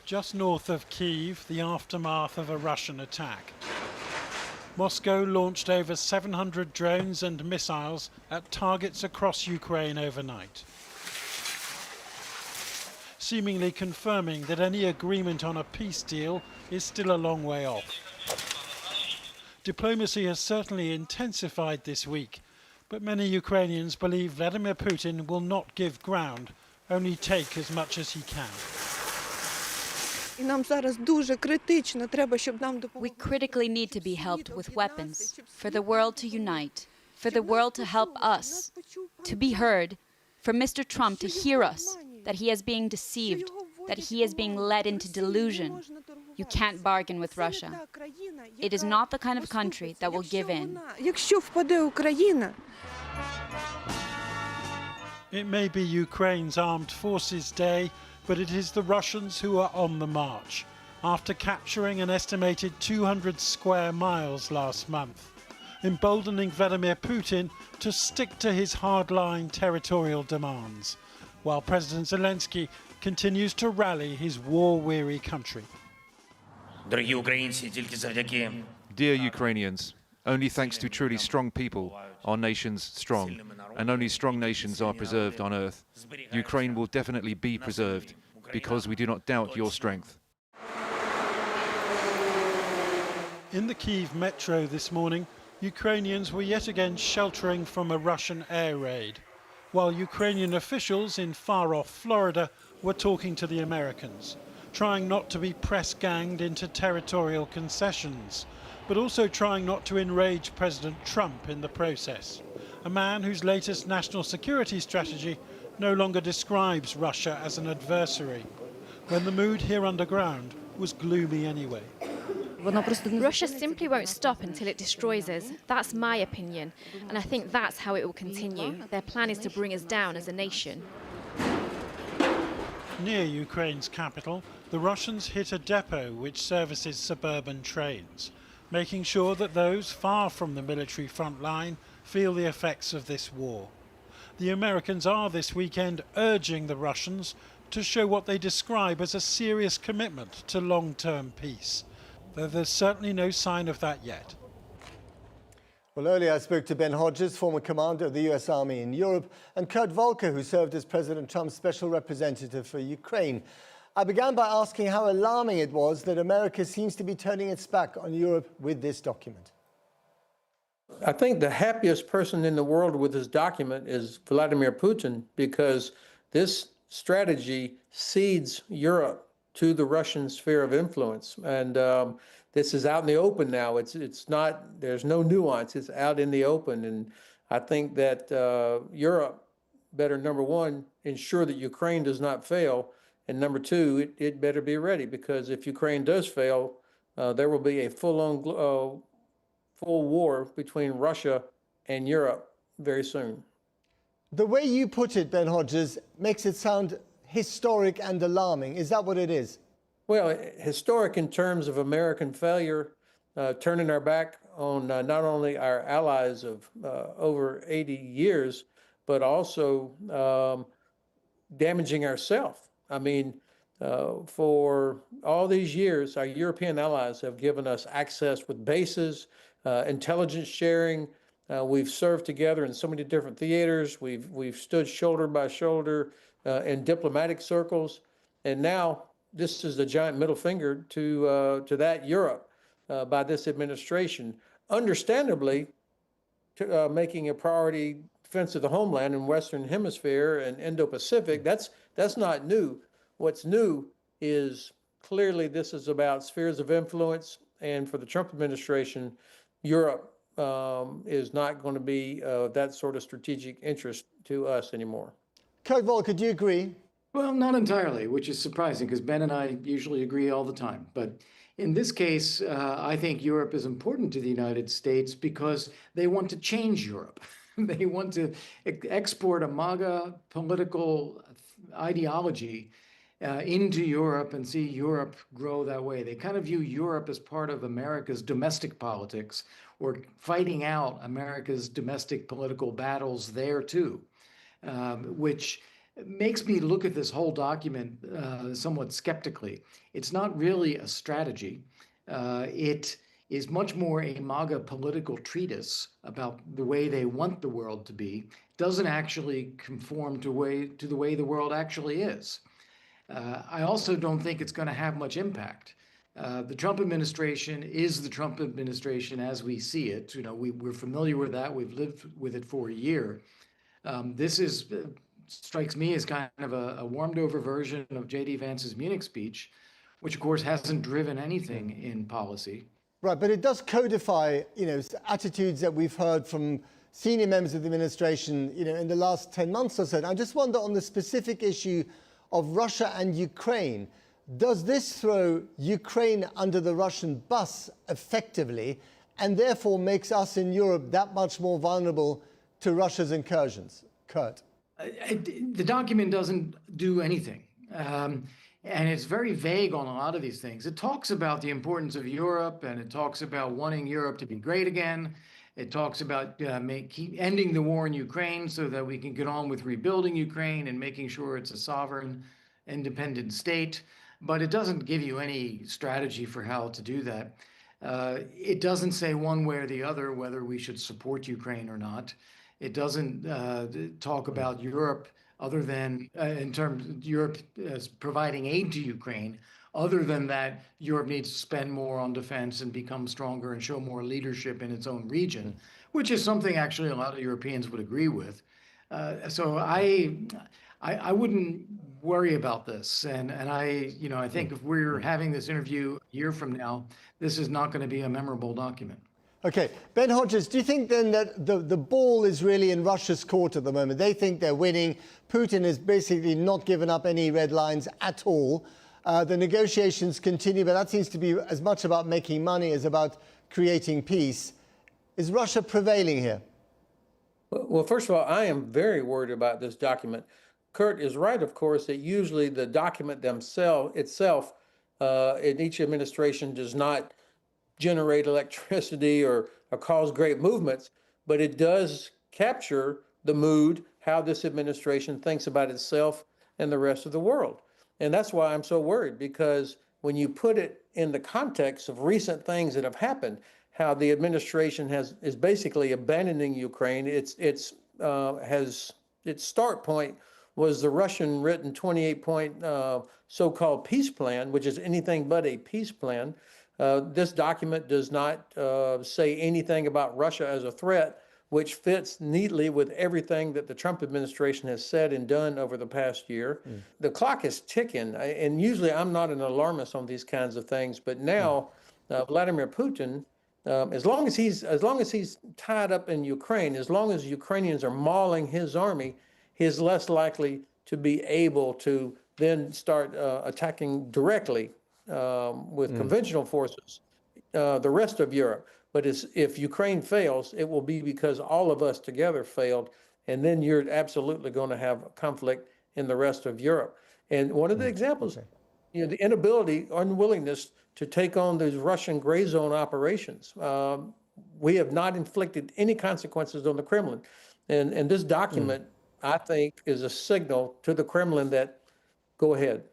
just north of Kyiv, the aftermath of a Russian attack. Moscow launched over 700 drones and missiles at targets across Ukraine overnight, seemingly confirming that any agreement on a peace deal is still a long way off. Diplomacy has certainly intensified this week, but many Ukrainians believe Vladimir Putin will not give ground, only take as much as he can. We critically need to be helped with weapons, for the world to unite, for the world to help us, to be heard, for Mr. Trump to hear us, that he is being deceived, that he is being led into delusion. You can't bargain with Russia. It is not the kind of country that will give in. It may be Ukraine's armed forces day, but it is the Russians who are on the march, after capturing an estimated 200 square miles last month, emboldening Vladimir Putin to stick to his hardline territorial demands, while President Zelensky continues to rally his war-weary country. Dear Ukrainians, only thanks to truly strong people are nations strong, and only strong nations are preserved on earth. Ukraine will definitely be preserved, because we do not doubt your strength. In the Kyiv metro this morning, Ukrainians were yet again sheltering from a Russian air raid, while Ukrainian officials in far-off Florida were talking to the Americans, trying not to be press-ganged into territorial concessions, but also trying not to enrage President Trump in the process, a man whose latest national security strategy no longer describes Russia as an adversary, when the mood here underground was gloomy anyway. Russia simply won't stop until it destroys us. That's my opinion, and I think that's how it will continue. Their plan is to bring us down as a nation. Near Ukraine's capital, the Russians hit a depot which services suburban trains, making sure that those far from the military front line feel the effects of this war. The Americans are this weekend urging the Russians to show what they describe as a serious commitment to long-term peace, though there's certainly no sign of that yet. Well, earlier I spoke to Ben Hodges, former commander of the US Army in Europe, and Kurt Volker, who served as President Trump's special representative for Ukraine. I began by asking how alarming it was that America seems to be turning its back on Europe with this document. I think the happiest person in the world with this document is Vladimir Putin, because this strategy cedes Europe to the Russian sphere of influence. And this is out in the open now. It's not, there's no nuance, it's out in the open. And I think that Europe better, number one, ensure that Ukraine does not fail. And number two, it better be ready, because if Ukraine does fail, there will be a full war between Russia and Europe very soon. The way you put it, Ben Hodges, makes it sound historic and alarming. Is that what it is? Well, historic in terms of American failure, turning our back on not only our allies of over 80 years, but also damaging ourselves. I mean, for all these years, our European allies have given us access with bases, intelligence sharing. We've served together in so many different theaters. We've stood shoulder by shoulder in diplomatic circles, and now this is the giant middle finger to that Europe by this administration. Understandably, making a priority defense of the homeland in Western Hemisphere and Indo-Pacific. That's not new. What's new is clearly this is about spheres of influence, and for the Trump administration, Europe is not going to be that sort of strategic interest to us anymore. Kurt Volker, do you agree? Well, not entirely, which is surprising because Ben and I usually agree all the time. But in this case, I think Europe is important to the United States because they want to change Europe. They want to export a MAGA political ideology into Europe and see Europe grow that way. They kind of view Europe as part of America's domestic politics, or fighting out America's domestic political battles there too, which makes me look at this whole document somewhat skeptically. It's not really a strategy. It is much more a MAGA political treatise about the way they want the world to be. Doesn't actually conform to the way the world actually is. I also don't think it's going to have much impact. The Trump administration is the Trump administration as we see it. You know, we're familiar with that. We've lived with it for a year. This strikes me as kind of a warmed over version of J.D. Vance's Munich speech, which of course hasn't driven anything in policy. Right, but it does codify, attitudes that we've heard from senior members of the administration, in the last 10 months or so. And I just wonder on the specific issue of Russia and Ukraine, does this throw Ukraine under the Russian bus effectively and therefore makes us in Europe that much more vulnerable to Russia's incursions? Kurt. The document doesn't do anything. And it's very vague on a lot of these things. It talks about the importance of Europe, and it talks about wanting Europe to be great again. It talks about keep ending the war in Ukraine so that we can get on with rebuilding Ukraine and making sure it's a sovereign, independent state. But it doesn't give you any strategy for how to do that. It doesn't say one way or the other whether we should support Ukraine or not. It doesn't talk about Europe other than in terms of Europe as providing aid to Ukraine. Other than that, Europe needs to spend more on defense and become stronger and show more leadership in its own region, which is something actually a lot of Europeans would agree with. So I wouldn't worry about this. And I think if we're having this interview a year from now, this is not going to be a memorable document. Okay, Ben Hodges, do you think then that the ball is really in Russia's court at the moment? They think they're winning. Putin has basically not given up any red lines at all. The negotiations continue, but that seems to be as much about making money as about creating peace. Is Russia prevailing here? Well, first of all, I am very worried about this document. Kurt is right, of course, that usually the document itself in each administration does not generate electricity or cause great movements, but it does capture the mood, how this administration thinks about itself and the rest of the world. And that's why I'm so worried, because when you put it in the context of recent things that have happened, how the administration is basically abandoning Ukraine, its start point was the Russian written 28-point so-called peace plan, which is anything but a peace plan. This document does not say anything about Russia as a threat, which fits neatly with everything that the Trump administration has said and done over the past year. The clock is ticking, and usually I'm not an alarmist on these kinds of things, but now Vladimir Putin, as long as he's tied up in Ukraine, as long as Ukrainians are mauling his army, he's less likely to be able to then start attacking directly with conventional forces, the rest of Europe. But if Ukraine fails, it will be because all of us together failed, and then you're absolutely going to have conflict in the rest of Europe. And one of the examples, the inability, unwillingness to take on these Russian gray zone operations. We have not inflicted any consequences on the Kremlin. And this document, I think, is a signal to the Kremlin that, go ahead.